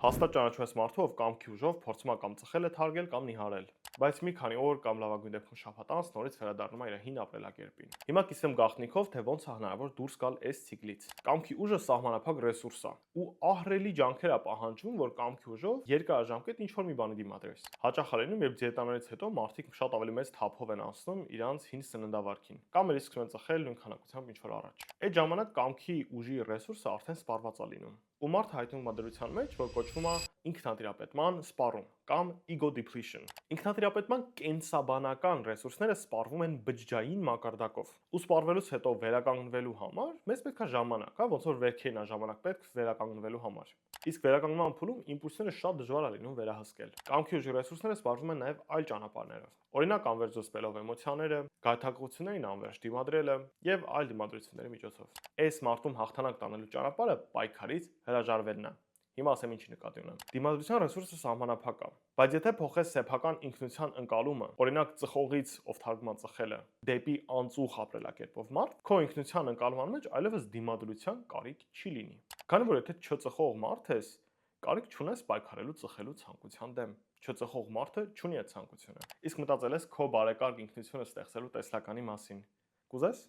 Հաստատ ճանաչում ես մարդու, ով կամքի ուժով փորձում է կամ ծխել է թարգել կամ նիհարել, բայց մի քանի օր կամ լավագույն դեպքում շաբաթ անց նորից վերադառնում է իր հին ապրելակերպին։ Հիմա կիսեմ գաղտնիքով, թե ոնց է հնարավոր դուրս գալ այս ցիկլից։ Կամքի ուժը սահմանափակ ռեսուրս է ու ահռելի ջանքեր է պահանջում, որ կամքի ուժով երկարաժամկետ ինչ-որ մի բանի դիմադրես։ Հաճախ է լինում, երբ դիետաներից հետո մարդիկ շատ ավելի մեծ թափով են անցնում իրանց հին սննդավարքին, կամ էլ սկսում են ծխել նույն քանակությամբ ինչ որ առաջ։ Այդ ժամանակ կամքի ուժի ռեսուրսը արդեն սպառված է լինում։ Ու մարդը հայտնվում է դրության մեջ, որ կոչվում է ինքնատիրապետման սպառում կամ ego depletion։ Ինքնատիրապետման կենսաբանական ռեսուրսները սպառվում են բջջային մակարդակով։ Ու սպառվելուց հետո վերականգնվելու համար մեզ պետք է ժամանակ, հա, ոնց որ վերքերին է ժամանակ պետք վերականգնվելու համար։ Իսկ վերականգնման փուլում իմպուլսները շատ դժվար է լինում վերահսկել։ Կամքի ուժի ռեսուրսները սպառվում են նաև այլ ճանապարհներով։ Օրինակ անվերջ զսպելով էմոցիաները, գայթակղություններին անվերջ դիմադրելը եւ այլ դիմադրությունների միջոցով։ Այս մարդում հաղթանակ տանելու ճանապարհը պայքարից հրաժարվելն է։ Հիմա ասեմ ինչի նկատի ունեմ։ Դիմադրության ռեսուրսը սահմանափակ է, բայց եթե փոխես սեփական ինքնության ընկալումը, օրինակ ծխողից, ով թարգման ծխելը, դեպի անծուխ ապրելակերպով մարդ, քո ինքնության ընկալման մեջ այլևս դիմադրության կարիք չի լինի։ Քանի որ եթե չծխող մարդ ես, կարիք չունես պայքարելու ծխելու ցանկության դեմ։ Չծխող մարդը չունի այդ ցանկությունը։ Իսկ մտածել ես քո բարեկարգ ինքնությունը ստեղծելու տեսլականի մասին։ Կուզես